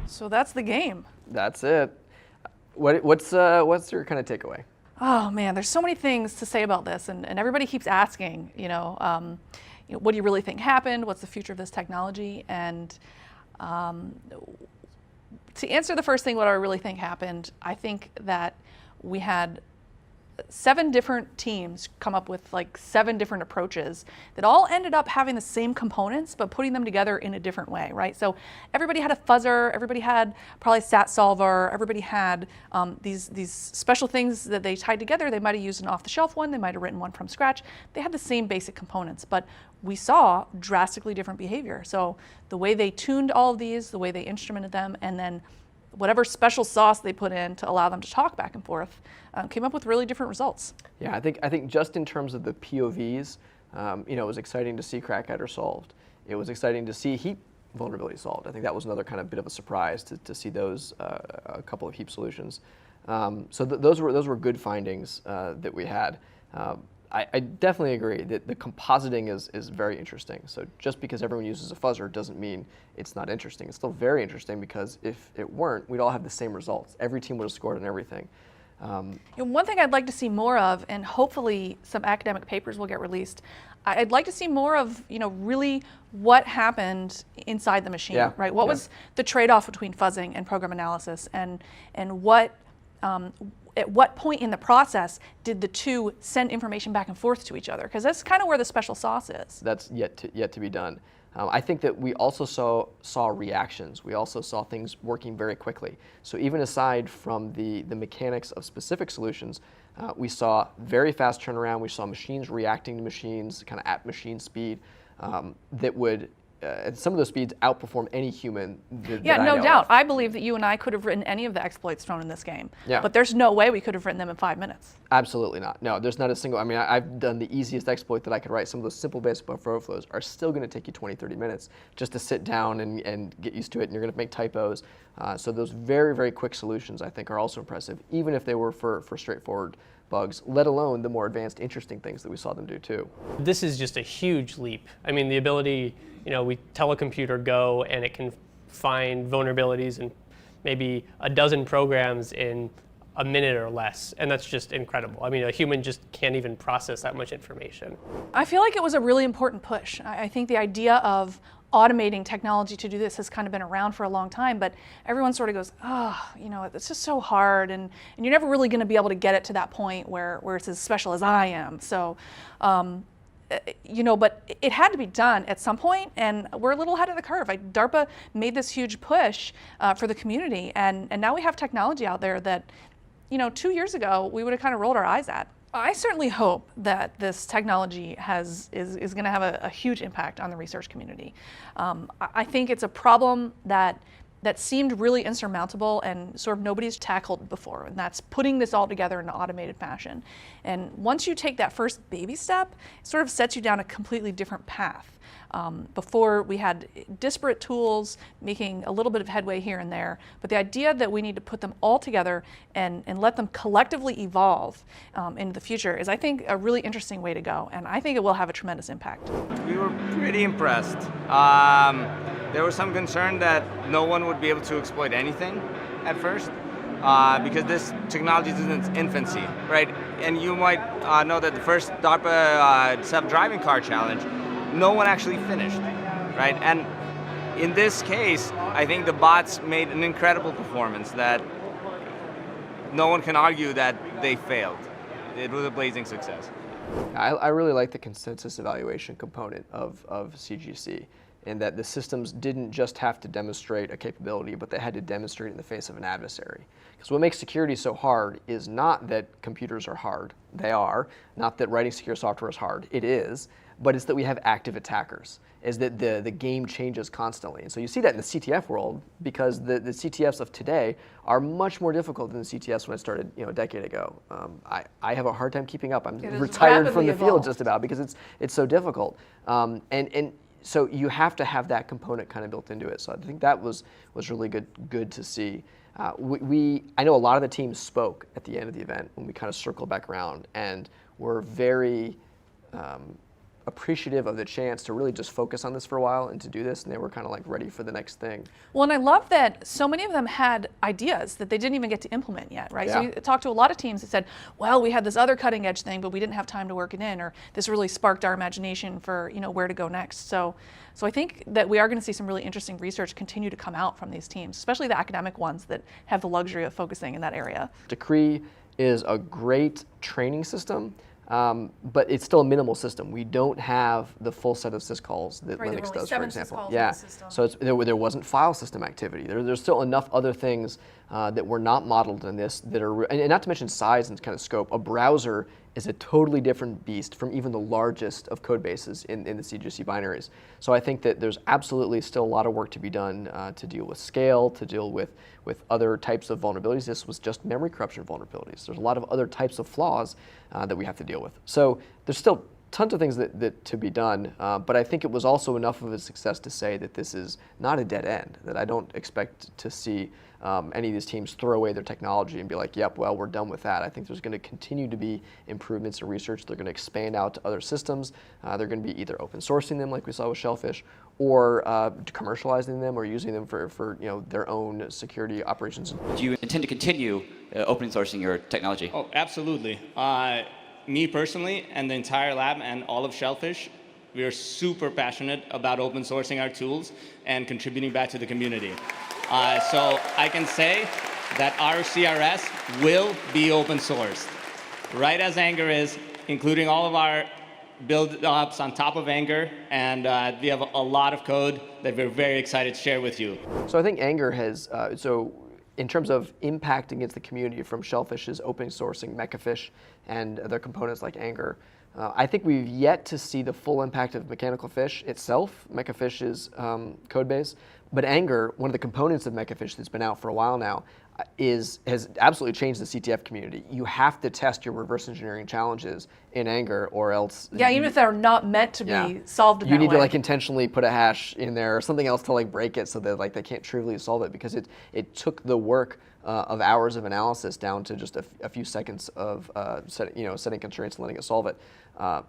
So that's the game. That's it. What's your kind of takeaway? Oh man, there's so many things to say about this, and everybody keeps asking, what do you really think happened? What's the future of this technology? And to answer the first thing, what do I really think happened? I think that we had 7 different teams come up with like 7 different approaches that all ended up having the same components, but putting them together in a different way, right? So everybody had a fuzzer, everybody had probably stat solver, everybody had these special things that they tied together. They might have used an off-the-shelf one, they might have written one from scratch. They had the same basic components, but we saw drastically different behavior. So the way they tuned all of these, the way they instrumented them, and then whatever special sauce they put in to allow them to talk back and forth, came up with really different results. Yeah, I think just in terms of the POVs, it was exciting to see Crackadder solved. It was exciting to see heap vulnerability solved. I think that was another kind of bit of a surprise to see those a couple of heap solutions. So those were good findings that we had. I definitely agree that the compositing is very interesting. So just because everyone uses a fuzzer doesn't mean it's not interesting. It's still very interesting because if it weren't, we'd all have the same results. Every team would have scored on everything. One thing I'd like to see more of, and hopefully some academic papers will get released, I'd like to see more of, really what happened inside the machine, Yeah. right? What was the trade-off between fuzzing and program analysis, and what at what point in the process did the two send information back and forth to each other? Because that's kind of where the special sauce is. That's yet to be done. I think that we also saw reactions. We also saw things working very quickly. So even aside from the mechanics of specific solutions, we saw very fast turnaround. We saw machines reacting to machines, kind of at machine speed, that would, at some of those speeds, outperform any human. No doubt. I believe that you and I could have written any of the exploits thrown in this game. Yeah. But there's no way we could have written them in 5 minutes. Absolutely not. No, there's not a single. I mean, I've done the easiest exploit that I could write. Some of those simple basic buffer overflows are still going to take you 20, 30 minutes just to sit down and get used to it, and you're going to make typos. So those very, very quick solutions, I think, are also impressive, even if they were for straightforward bugs, let alone the more advanced, interesting things that we saw them do too. This is just a huge leap. I mean, the ability, we tell a computer go and it can find vulnerabilities in maybe a dozen programs in a minute or less, and that's just incredible. I mean, a human just can't even process that much information. I feel like it was a really important push. I think the idea of automating technology to do this has kind of been around for a long time, but everyone sort of goes, it's just so hard, and you're never really going to be able to get it to that point where it's as special as I am. So, but it had to be done at some point, and we're a little ahead of the curve. DARPA made this huge push for the community, and now we have technology out there that, 2 years ago, we would have kind of rolled our eyes at. I certainly hope that this technology is going to have a huge impact on the research community. I think it's a problem that seemed really insurmountable and sort of nobody's tackled before, and that's putting this all together in an automated fashion. And once you take that first baby step, it sort of sets you down a completely different path. Before we had disparate tools making a little bit of headway here and there, but the idea that we need to put them all together and let them collectively evolve into the future is, I think, a really interesting way to go, and I think it will have a tremendous impact. We were pretty impressed. There was some concern that no one would be able to exploit anything at first, because this technology is in its infancy, right? And you might know that the first DARPA self-driving car challenge, no one actually finished, right? And in this case, I think the bots made an incredible performance that no one can argue that they failed. It was a blazing success. I really like the consensus evaluation component of CGC, in that the systems didn't just have to demonstrate a capability, but they had to demonstrate it in the face of an adversary. Because what makes security so hard is not that computers are hard. They are. Not that writing secure software is hard. It is. But it's that we have active attackers, is that the game changes constantly. And so you see that in the CTF world, because the CTFs of today are much more difficult than the CTFs when it started a decade ago. I have a hard time keeping up. I'm retired from the field just about because it's so difficult. And so you have to have that component kind of built into it. So I think that was really good to see. I know a lot of the teams spoke at the end of the event when we kind of circled back around, and were very appreciative of the chance to really just focus on this for a while and to do this, and they were kind of like ready for the next thing. Well, and I love that so many of them had ideas that they didn't even get to implement yet, right? So Yeah. you talked to a lot of teams that said, well, we had this other cutting edge thing, but we didn't have time to work it in, or this really sparked our imagination for, where to go next. So I think that we are going to see some really interesting research continue to come out from these teams, especially the academic ones that have the luxury of focusing in that area. Decree is a great training system, but it's still a minimal system. We don't have the full set of syscalls that Right, there were Linux only does, for 7 example. syscalls in Yeah, the system. so there wasn't file system activity. There's still enough other things that were not modeled in this that are, and not to mention size and kind of scope. A browser is a totally different beast from even the largest of code bases in the CGC binaries. So I think that there's absolutely still a lot of work to be done to deal with scale, to deal with other types of vulnerabilities. This was just memory corruption vulnerabilities. There's a lot of other types of flaws that we have to deal with. So there's still tons of things that to be done, but I think it was also enough of a success to say that this is not a dead end, that I don't expect to see any of these teams throw away their technology and be like, yep, well, we're done with that. I think there's going to continue to be improvements in research. They're going to expand out to other systems. They're going to be either open sourcing them like we saw with Shellfish, or commercializing them or using them for their own security operations. Do you intend to continue open sourcing your technology? Oh, absolutely. Me personally and the entire lab and all of Shellfish, we are super passionate about open sourcing our tools and contributing back to the community. So I can say that our CRS will be open sourced, right as Anger is, including all of our build-ups on top of Anger, and we have a lot of code that we're very excited to share with you. So I think Anger has, in terms of impact against the community from Shellfish's open sourcing Mechafish and other components like Anger, I think we've yet to see the full impact of Mechanical Fish itself, Mechafish's code base. But Anger, one of the components of Mechafish that's been out for a while now, has absolutely changed the CTF community. You have to test your reverse engineering challenges in Anger, or else Yeah, even if they're not meant to yeah. be solved in you that need way. to like intentionally put a hash in there or something else to like break it so that like they can't trivially solve it, because it took the work of hours of analysis down to just a few seconds of setting constraints and letting it solve it.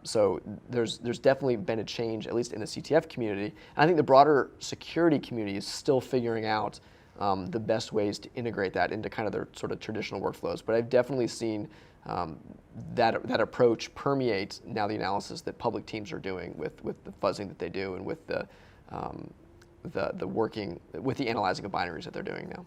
So there's definitely been a change, at least in the CTF community. And I think the broader security community is still figuring out the best ways to integrate that into kind of their sort of traditional workflows. But I've definitely seen that approach permeate now the analysis that public teams are doing with the fuzzing that they do and with the working with the analyzing of binaries that they're doing now.